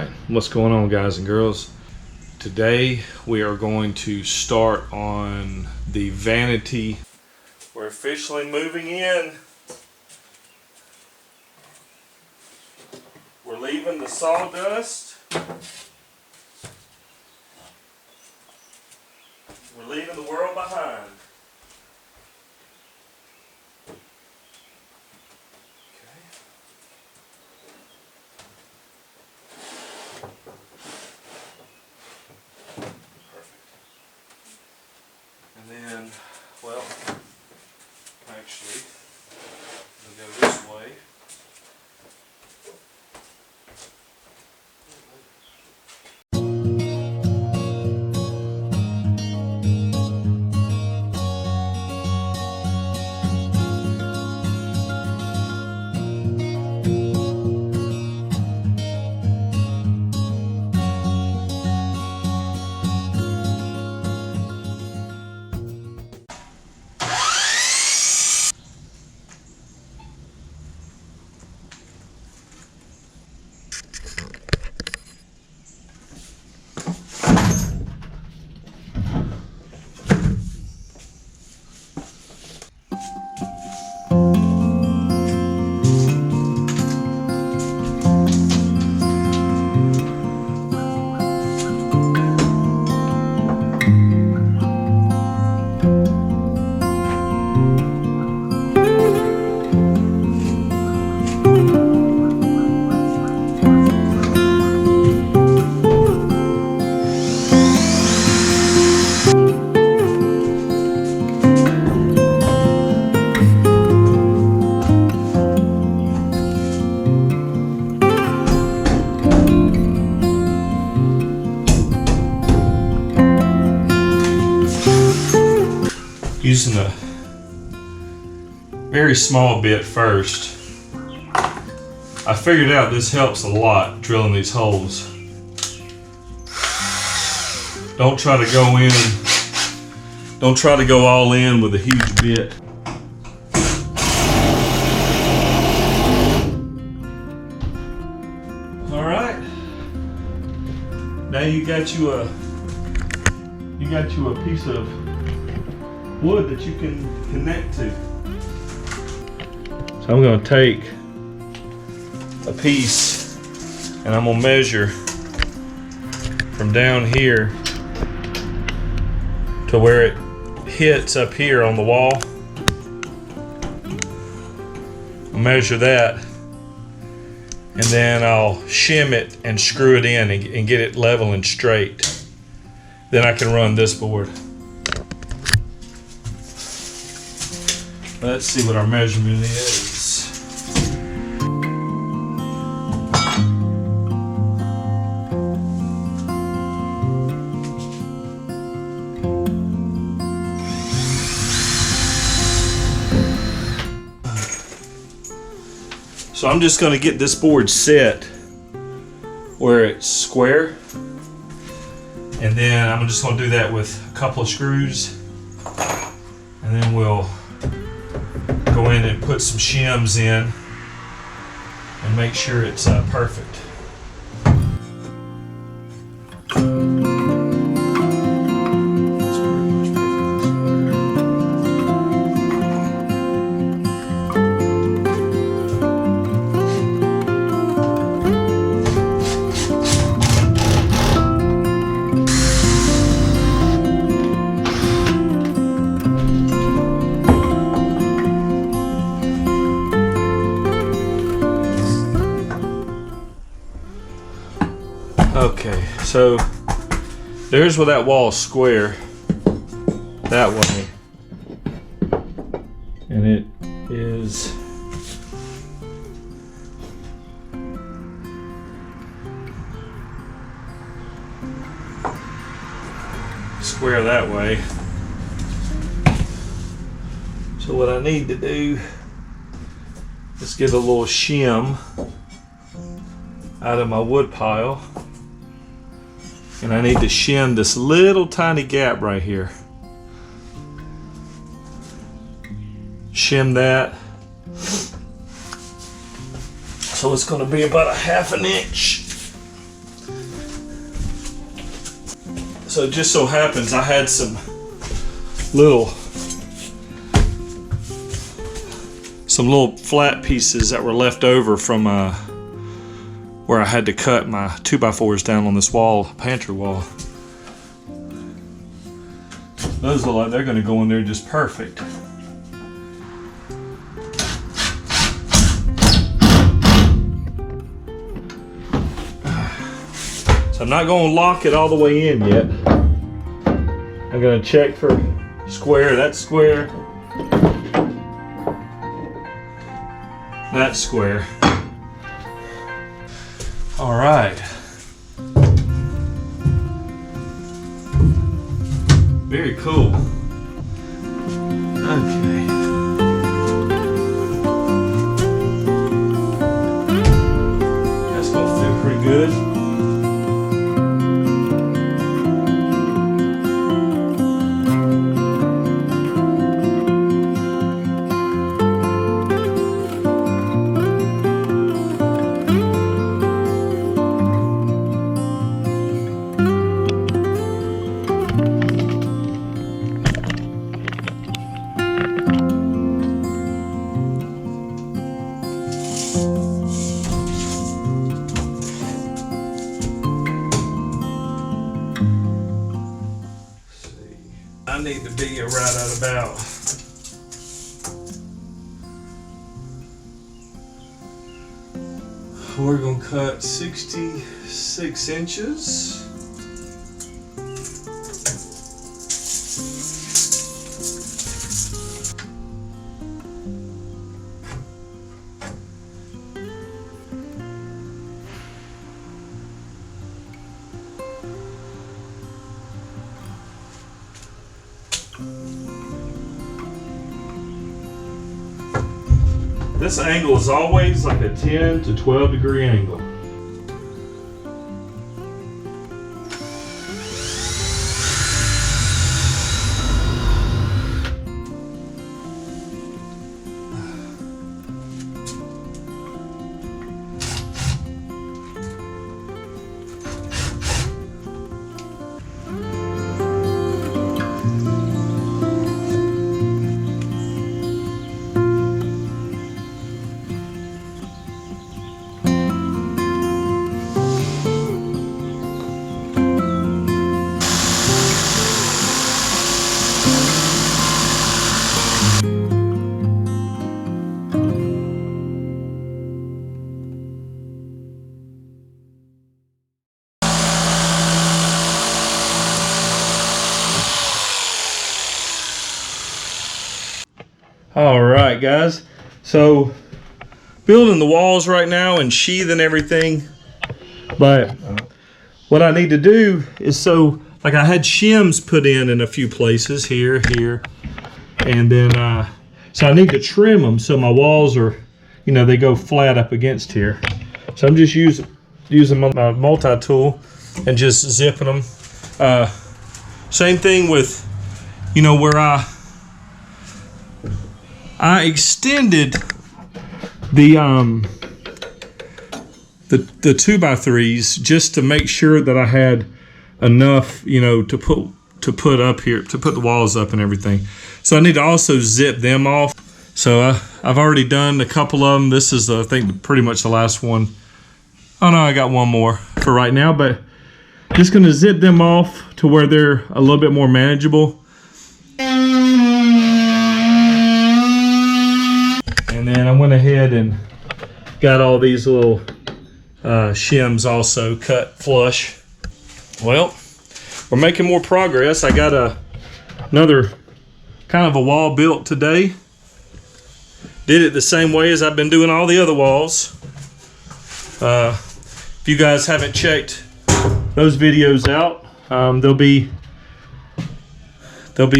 Alright, what's going on, guys and girls? Today we are going to start on the Vanity. We're officially moving in. We're leaving the sawdust. We're leaving the world behind. And then, well, actually, we'll go this way. Using a very small bit first. I figured out this helps a lot drilling these holes. Don't try to go all in with a huge bit. All right. Now you got you a piece of wood that you can connect to. So I'm going to take a piece and I'm going to measure from down here to where it hits up here on the wall. I'll measure that and then I'll shim it and screw it in and get it level and straight. Then I can run this board. Let's see what our measurement is. So I'm just going to get this board set where it's square. And then I'm just going to do that with a couple of screws. And then we'll go in and put some shims in and make sure it's perfect. Okay, so there's where that wall is square that way, and it is square that way. So what I need to do is get a little shim out of my wood pile. And I need to shim this little tiny gap right here. Shim that. So it's going to be about a 1/2 inch. So it just so happens I had some little flat pieces that were left over from where I had to cut my 2x4s down on this wall, pantry wall. Those look like they're going to go in there just perfect. So I'm not going to lock it all the way in yet. I'm going to check for square. That's square. That's square. All right. Very cool. Okay. That's gonna feel pretty good. I need to be right at about we're gonna cut 66 inches. This angle is always like a 10 to 12 degree angle. All right, guys. So building the walls right now and sheathing everything. But what I need to do is, so like I had shims put in a few places here, and then so I need to trim them so my walls are, you know, they go flat up against here. So I'm just using my multi-tool and just zipping them. Same thing with, you know, where I extended the 2x3s just to make sure that I had enough, you know, to put up here, to put the walls up and everything. So I need to also zip them off. So I've already done a couple of them. This is, I think, pretty much the last one. Oh no, I got one more for right now, but just gonna zip them off to where they're a little bit more manageable. And then I went ahead and got all these little shims also cut flush. Well, we're making more progress. I got another kind of a wall built today. Did it the same way as I've been doing all the other walls. If you guys haven't checked those videos out, they'll be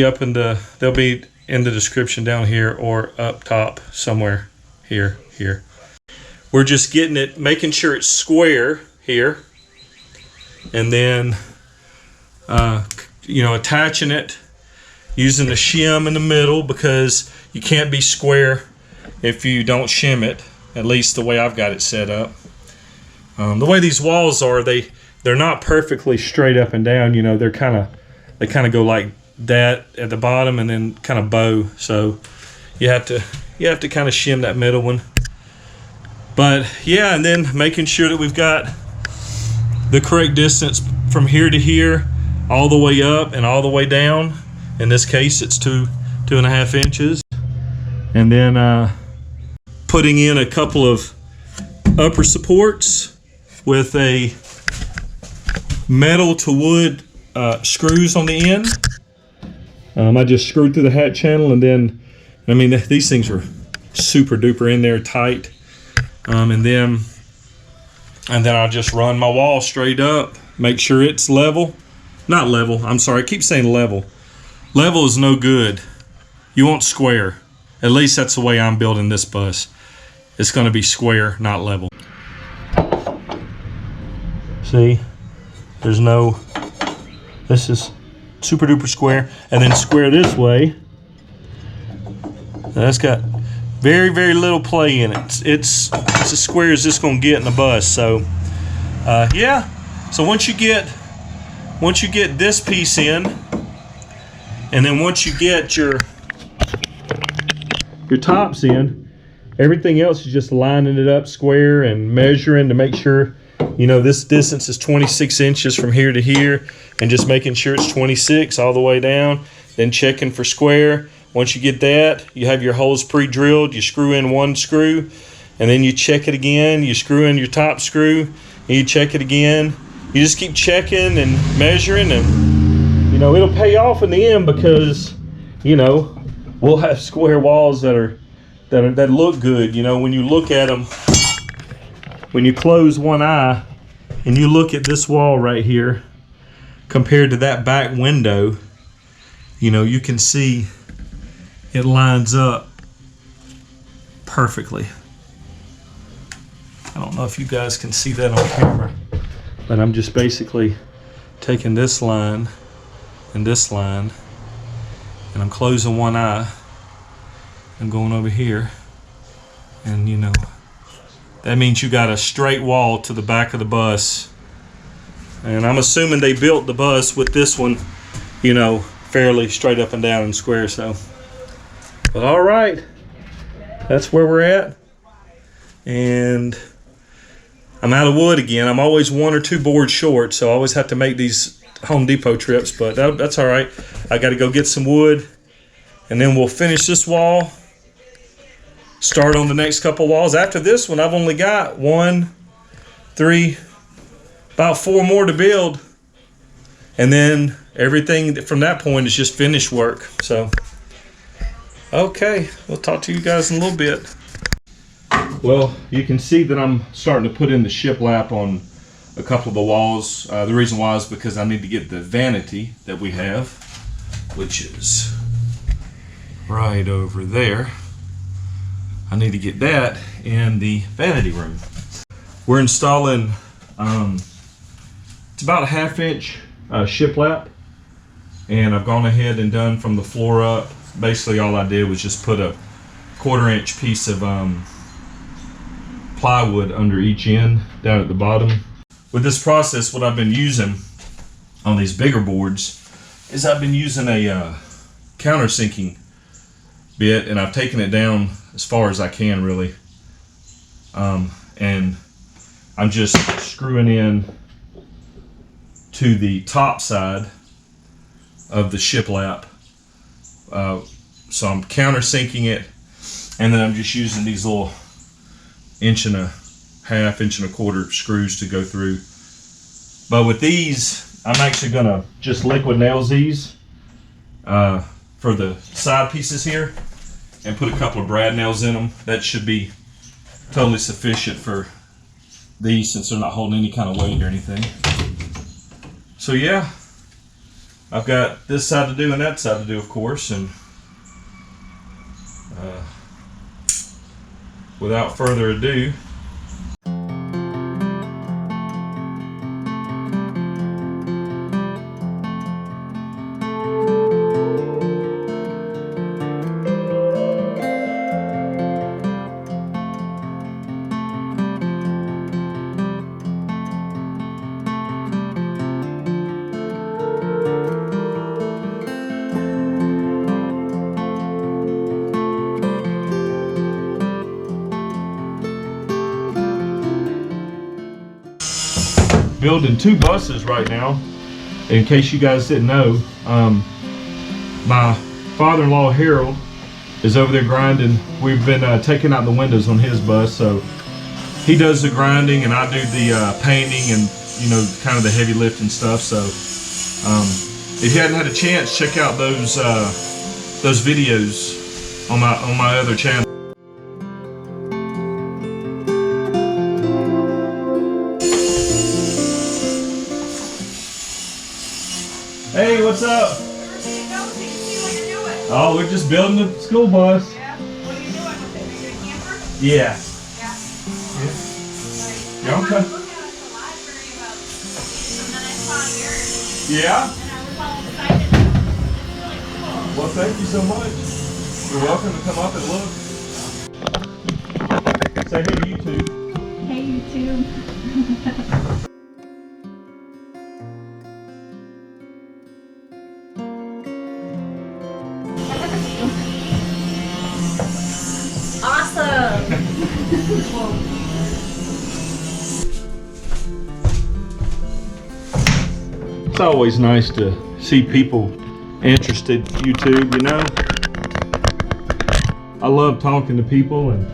up in the description down here or up top somewhere here. We're just getting it, making sure it's square here, and then you know, attaching it using the shim in the middle, because you can't be square if you don't shim it, at least the way I've got it set up. The way these walls are, they they're not perfectly straight up and down. You know, they kind of go like that at the bottom and then kind of bow. So you have to kind of shim that middle one. But yeah, and then making sure that we've got the correct distance from here to here, all the way up and all the way down. In this case, it's 2.5 inches. And then putting in a couple of upper supports with a metal to wood screws on the end. I just screwed through the hat channel, and then, I mean, these things were super duper in there tight. And then I'll just run my wall straight up, make sure it's level. Not level, I'm sorry, I keep saying level. Level is no good. You want square. At least that's the way I'm building this bus. It's gonna be square, not level. See, there's no, this is super duper square. And then square this way. That's got very, very little play in it. It's as square as this gonna get in the bus. So yeah. So once you get this piece in, and then once you get your tops in, everything else is just lining it up square and measuring to make sure, you know, this distance is 26 inches from here to here, and just making sure it's 26 all the way down, then checking for square. Once you get that, you have your holes pre-drilled, you screw in one screw, and then you check it again, you screw in your top screw, and you check it again. You just keep checking and measuring, and, you know, it'll pay off in the end, because, you know, we'll have square walls that look good. You know, when you look at them, when you close one eye and you look at this wall right here compared to that back window, you know, you can see it lines up perfectly. I don't know if you guys can see that on camera, but I'm just basically taking this line and this line, and I'm closing one eye and going over here, and, you know, that means you got a straight wall to the back of the bus. And I'm assuming they built the bus with this one, you know, fairly straight up and down and square. So, but all right, that's where we're at. And I'm out of wood again. I'm always 1 or 2 boards short, so I always have to make these Home Depot trips, but that's all right. I got to go get some wood, and then we'll finish this wall, start on the next couple walls. After this one, I've only got 1, 3, about 4 more to build, and then everything from that point is just finished work. So, okay, we'll talk to you guys in a little bit. Well, you can see that I'm starting to put in the shiplap on a couple of the walls. The reason why is because I need to get the vanity that we have, which is right over there. I need to get that in the vanity room. We're installing, it's about a 1/2 inch shiplap, and I've gone ahead and done from the floor up. Basically all I did was just put a 1/4 inch piece of plywood under each end down at the bottom. With this process, what I've been using on these bigger boards is I've been using a countersinking bit, and I've taken it down as far as I can, really. And I'm just screwing in to the top side of the shiplap. So I'm countersinking it, and then I'm just using these little 1.5 1.25 screws to go through. But with these, I'm actually gonna just liquid nails these for the side pieces here, and put a couple of brad nails in them. That should be totally sufficient for these, since they're not holding any kind of weight or anything. So yeah, I've got this side to do and that side to do, of course, and without further ado, building 2 buses right now. In case you guys didn't know, my father-in-law Harold is over there grinding. We've been taking out the windows on his bus, so he does the grinding and I do the painting and, you know, kind of the heavy lifting stuff. So if you hadn't had a chance, check out those videos on my other channel. Hey, what's up? Oh, we're just building the school bus. Yeah. What are you doing with it? Are you a camper? Yeah. Yeah. Yeah. I Okay. was looking at the library about some that I saw yours. Yeah. And I was all excited. It's really cool. Well, thank you so much. You're welcome to come up and look. Say hey to YouTube. Hey, YouTube. Awesome! It's always nice to see people interested in YouTube, you know? I love talking to people and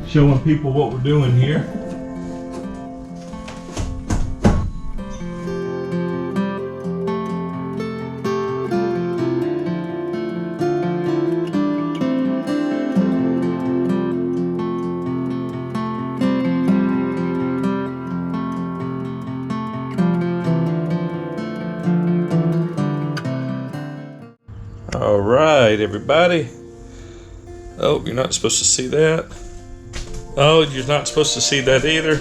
showing people what we're doing here. All right, everybody. Oh, you're not supposed to see that. Oh, you're not supposed to see that either.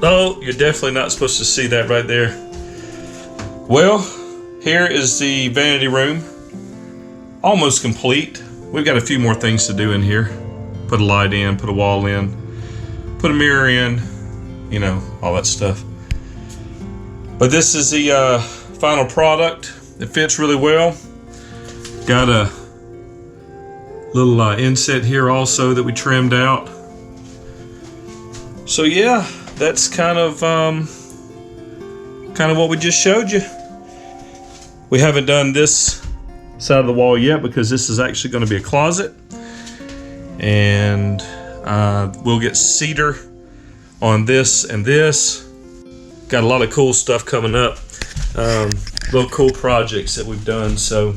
Oh, you're definitely not supposed to see that right there. Well, here is the vanity room. Almost complete. We've got a few more things to do in here. Put a light in, put a wall in, put a mirror in, you know, all that stuff. But this is the final product. It fits really well. Got a little inset here also that we trimmed out. So yeah, that's kind of what we just showed you. We haven't done this side of the wall yet because this is actually going to be a closet, and we'll get cedar on this and this. Got a lot of cool stuff coming up, little cool projects that we've done. So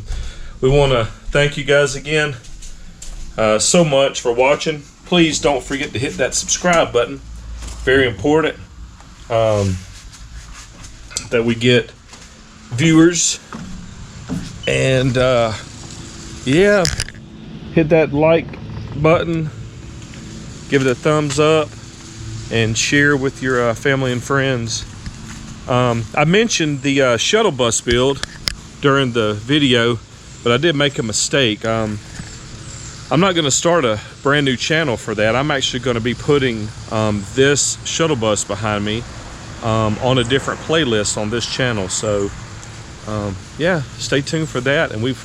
we want to thank you guys again so much for watching. Please don't forget to hit that subscribe button. Very important that we get viewers. And yeah, hit that like button, give it a thumbs up, and share with your family and friends. I mentioned the shuttle bus build during the video, but I did make a mistake. I'm not going to start a brand new channel for that. I'm actually going to be putting this shuttle bus behind me on a different playlist on this channel. So yeah, stay tuned for that. And we've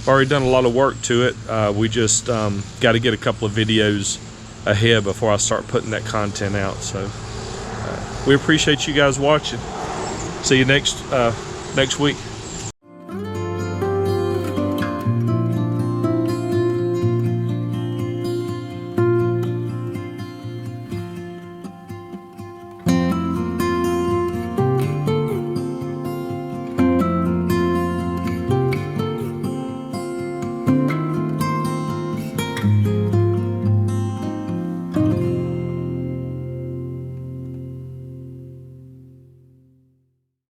already done a lot of work to it. We just got to get a couple of videos ahead before I start putting that content out. So we appreciate you guys watching. See you next week.